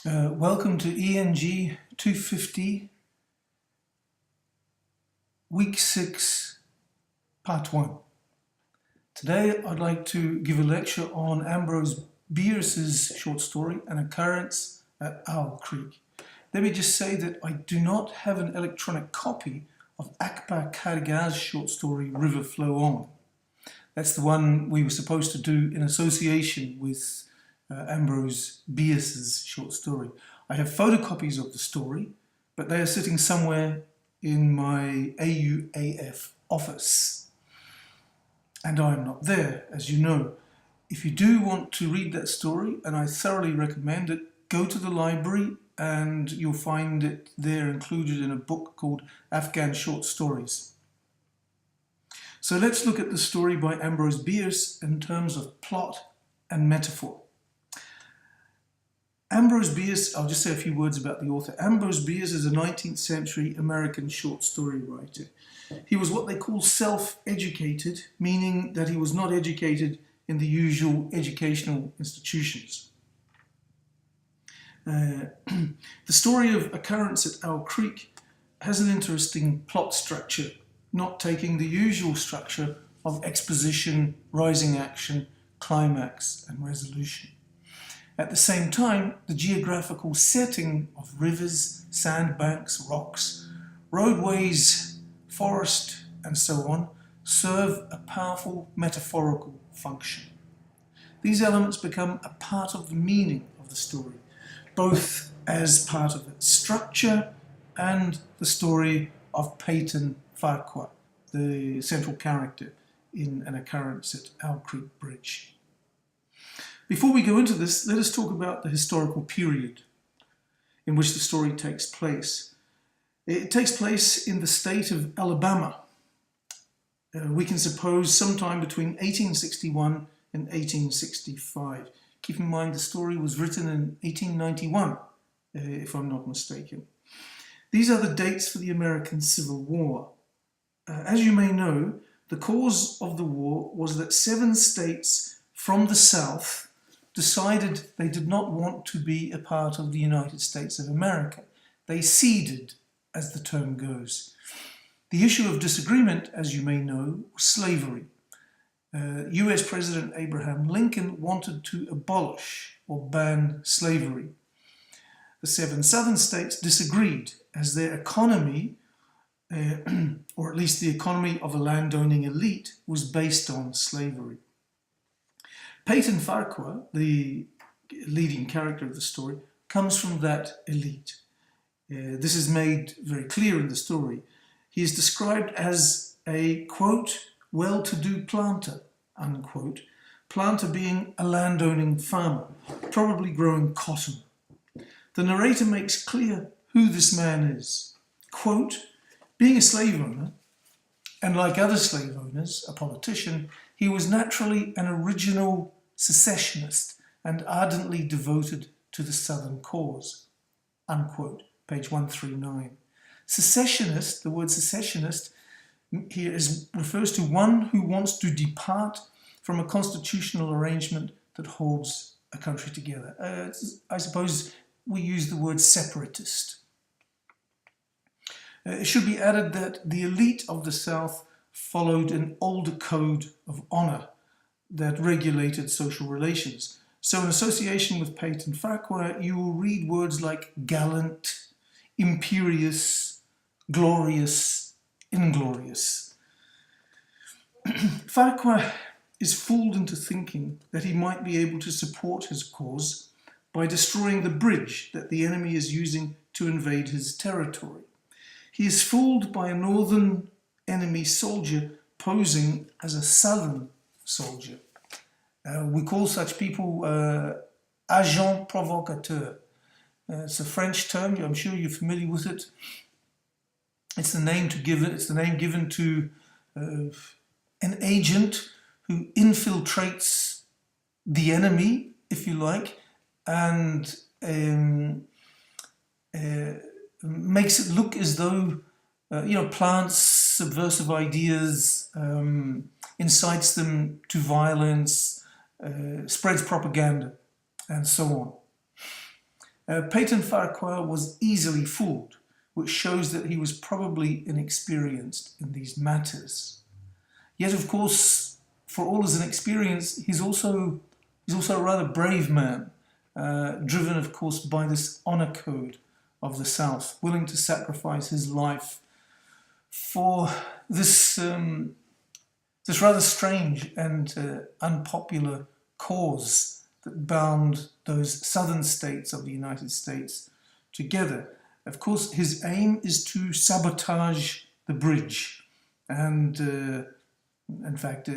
Welcome to ENG 250, Week 6, Part 1. Today I'd like to give a lecture on Ambrose Bierce's short story, An Occurrence at Owl Creek. Let me just say that I do not have an electronic copy of Akbar Khargaz's short story, River Flow On. That's the one we were supposed to do in association with Ambrose Bierce's short story. I have photocopies of the story, but they are sitting somewhere in my AUAF office. And I am not there, as you know. If you do want to read that story, and I thoroughly recommend it, go to the library and you'll find it there included in a book called Afghan Short Stories. So let's look at the story by Ambrose Bierce in terms of plot and metaphor. Ambrose Bierce, I'll just say a few words about the author. Ambrose Bierce is a 19th century American short story writer. He was what they call self-educated, meaning that he was not educated in the usual educational institutions. The story of Occurrence at Owl Creek has an interesting plot structure, not taking the usual structure of exposition, rising action, climax, and resolution. At the same time, the geographical setting of rivers, sandbanks, rocks, roadways, forest, and so on serve a powerful metaphorical function. These elements become a part of the meaning of the story, both as part of its structure and the story of Peyton Farquhar, the central character in An Occurrence at Owl Creek Bridge. Before we go into this, let us talk about the historical period in which the story takes place. It takes place in the state of Alabama. We can suppose sometime between 1861 and 1865. Keep in mind the story was written in 1891, if I'm not mistaken. These are the dates for the American Civil War. As you may know, the cause of the war was that 7 states from the South decided they did not want to be a part of the United States of America. They ceded, as the term goes. The issue of disagreement, as you may know, was slavery. US President Abraham Lincoln wanted to abolish or ban slavery. The 7 southern states disagreed, as their economy, or at least the economy of a landowning elite, was based on slavery. Peyton Farquhar, the leading character of the story, comes from that elite. This is made very clear in the story. He is described as a, quote, well-to-do planter, unquote, planter being a landowning farmer, probably growing cotton. The narrator makes clear who this man is. Quote, being a slave owner, and like other slave owners, a politician, he was naturally an original secessionist and ardently devoted to the Southern cause, unquote, page 139. Secessionist, the word secessionist here refers to one who wants to depart from a constitutional arrangement that holds a country together. I suppose we use the word separatist. It should be added that the elite of the South followed an older code of honor that regulated social relations. So in association with Peyton Farquhar, you will read words like gallant, imperious, glorious, inglorious. Farquhar is fooled into thinking that he might be able to support his cause by destroying the bridge that the enemy is using to invade his territory. He is fooled by a northern enemy soldier posing as a southern soldier. We call such people agent provocateur. It's a French term. I'm sure you're familiar with it. It's the name given to an agent who infiltrates the enemy, if you like, and makes it look as though plants subversive ideas, incites them to violence, spreads propaganda, and so Peyton Farquhar was easily fooled, which shows that he was probably inexperienced in these matters. Yet, of course, for all his inexperience, he's also a rather brave man, driven, of course, by this honor code of the South, willing to sacrifice his life for this rather strange and unpopular cause that bound those southern states of the United States together. Of course, his aim is to sabotage the bridge, and in fact,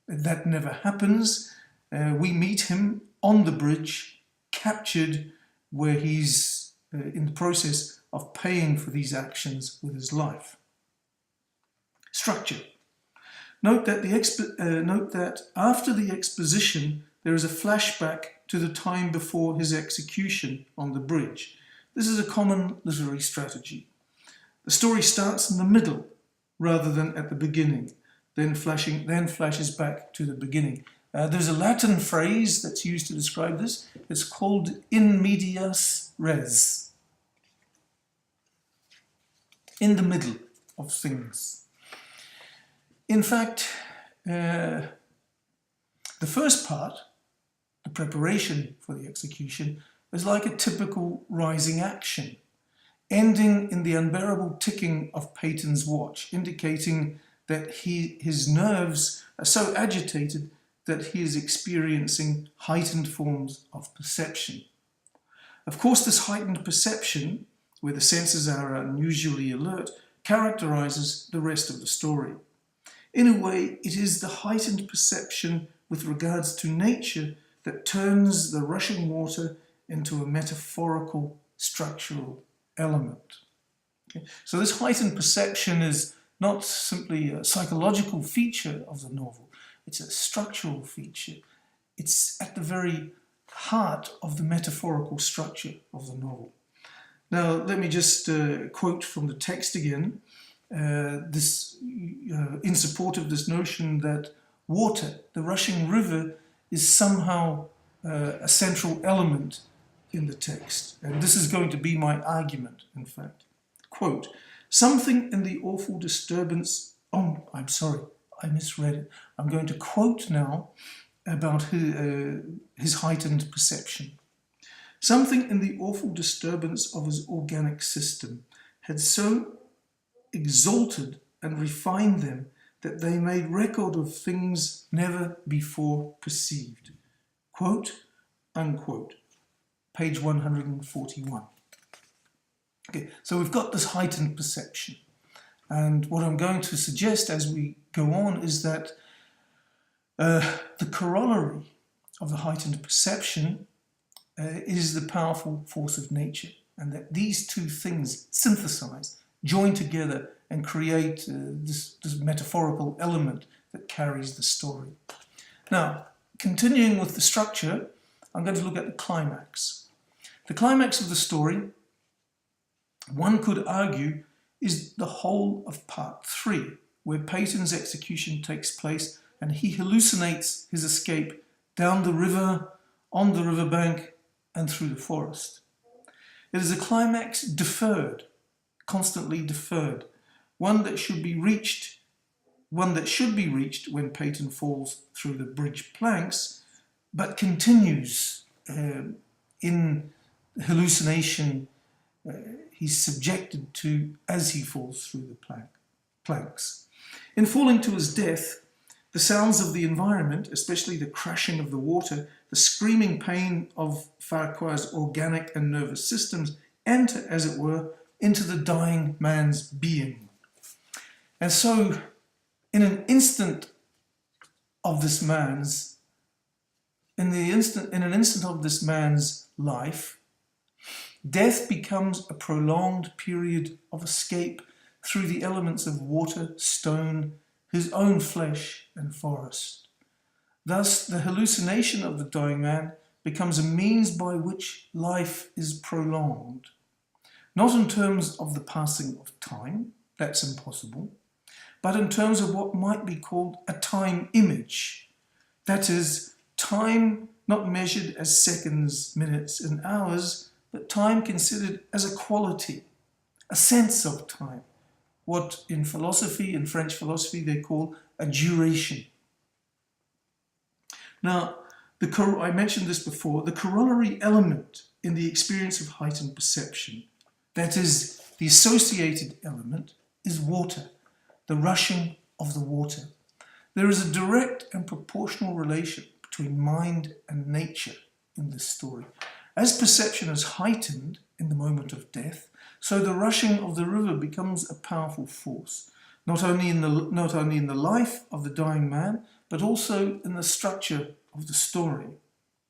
that never happens. We meet him on the bridge, captured, where he's in the process of paying for these actions with his life. Structure. Note that after the exposition, there is a flashback to the time before his execution on the bridge. This is a common literary strategy. The story starts in the middle rather than at the beginning, then flashes back to the beginning. There's a Latin phrase that's used to describe this. It's called in medias res. In the middle of things. In fact, the first part, the preparation for the execution, is like a typical rising action, ending in the unbearable ticking of Peyton's watch, indicating that his nerves are so agitated that he is experiencing heightened forms of perception. Of course, this heightened perception, where the senses are unusually alert, characterizes the rest of the story. In a way, it is the heightened perception with regards to nature that turns the rushing water into a metaphorical structural element. Okay? So this heightened perception is not simply a psychological feature of the novel, it's a structural feature. It's at the very heart of the metaphorical structure of the novel. Now, let me just quote from the text again. In support of this notion that water, the rushing river, is somehow a central element in the text. And this is going to be my argument, in fact. Quote, something in the awful disturbance... Oh, I'm sorry, I misread it. I'm going to quote now about his heightened perception. Something in the awful disturbance of his organic system had so exalted and refined them that they made record of things never before perceived. Quote, unquote. Page 141. Okay, so we've got this heightened perception. And what I'm going to suggest as we go on is that the corollary of the heightened perception is the powerful force of nature, and that these two things synthesize, join together, and create this metaphorical element that carries the story. Now, continuing with the structure, I'm going to look at the climax. The climax of the story, one could argue, is the whole of part 3, where Peyton's execution takes place and he hallucinates his escape down the river, on the riverbank, and through the forest. It is a climax deferred, constantly deferred, one that should be reached when Peyton falls through the bridge planks, but continues in hallucination he's subjected to as he falls through the planks. In falling to his death, the sounds of the environment, especially the crashing of the water, the screaming pain of Farquhar's organic and nervous systems, enter, as it were, into the dying man's being. And so, in an instant of this man's life, death becomes a prolonged period of escape through the elements of water, stone, his own flesh and forest. Thus, the hallucination of the dying man becomes a means by which life is prolonged. Not in terms of the passing of time, that's impossible, but in terms of what might be called a time image. That is, time not measured as seconds, minutes, and hours, but time considered as a quality, a sense of time, what in philosophy, in French philosophy, they call a duration. Now, I mentioned this before, the corollary element in the experience of heightened perception, that is, the associated element, is water, the rushing of the water. There is a direct and proportional relation between mind and nature in this story. As perception is heightened in the moment of death, so the rushing of the river becomes a powerful force, not only in the life of the dying man, but also in the structure of the story,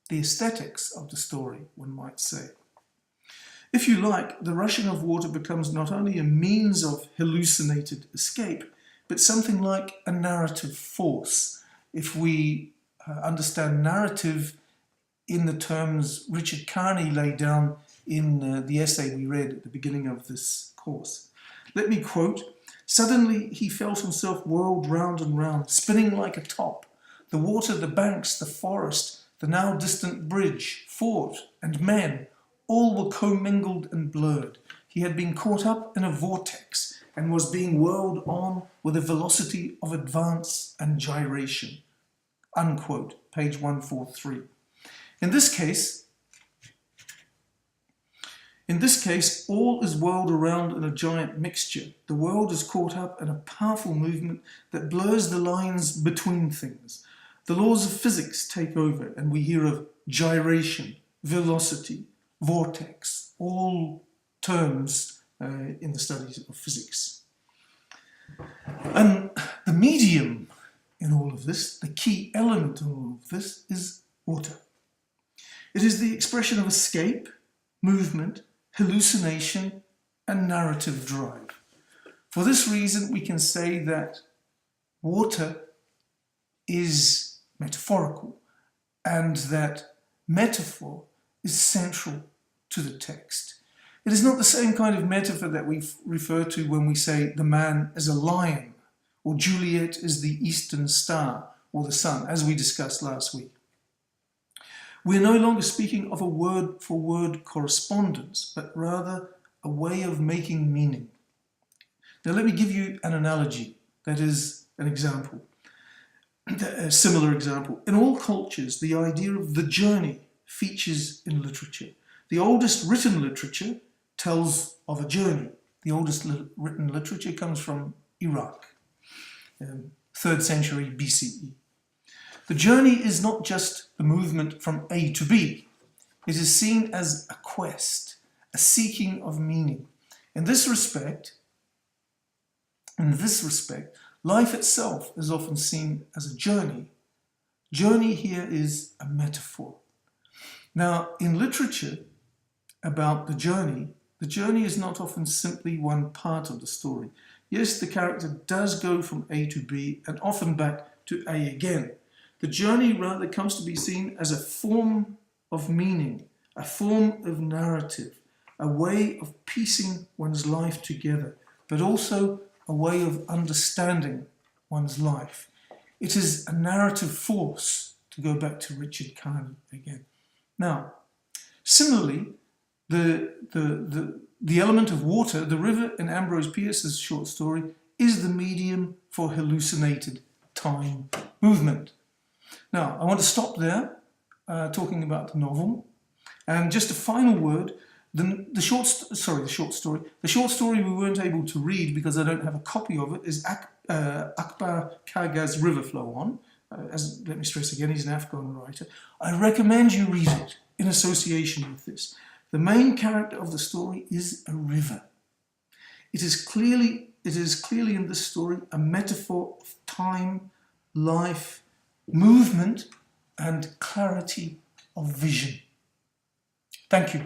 the aesthetics of the story, one might say. If you like, the rushing of water becomes not only a means of hallucinated escape, but something like a narrative force. If we understand narrative in the terms Richard Carney laid down in the essay we read at the beginning of this course. Let me quote, "Suddenly he felt himself whirled round and round, spinning like a top. The water, the banks, the forest, the now distant bridge, fort, and men, all were commingled and blurred. He had been caught up in a vortex and was being whirled on with a velocity of advance and gyration." Unquote, page 143. In this case, all is whirled around in a giant mixture. The world is caught up in a powerful movement that blurs the lines between things. The laws of physics take over, and we hear of gyration, velocity, vortex, all terms in the studies of physics. And the medium in all of this, the key element in all of this, is water. It is the expression of escape, movement, hallucination, and narrative drive. For this reason, we can say that water is metaphorical, and that metaphor is central to the text. It is not the same kind of metaphor that we refer to when we say the man is a lion, or Juliet is the eastern star, or the sun, as we discussed last week. We are no longer speaking of a word-for-word correspondence, but rather a way of making meaning. Now let me give you an analogy, that is an example, a similar example. In all cultures, the idea of the journey features in literature. The oldest written literature tells of a journey. The oldest written literature comes from Iraq, 3rd century BCE. The journey is not just the movement from A to B. It is seen as a quest, a seeking of meaning. In this respect, life itself is often seen as a journey. Journey here is a metaphor. Now, in literature about the journey is not often simply one part of the story. Yes, the character does go from A to B and often back to A again. The journey rather comes to be seen as a form of meaning, a form of narrative, a way of piecing one's life together, but also a way of understanding one's life. It is a narrative force, to go back to Richard Carney again. Now, similarly, the element of water, the river in Ambrose Bierce's short story, is the medium for hallucinated time movement. Now, I want to stop there, talking about the novel. And just a final word, the short story we weren't able to read because I don't have a copy of it is Akbar Kagaz's River Flow On. Let me stress again, he's an Afghan writer. I recommend you read it in association with this. The main character of the story is a river. It is clearly in this story a metaphor of time, life, movement, and clarity of vision. Thank you.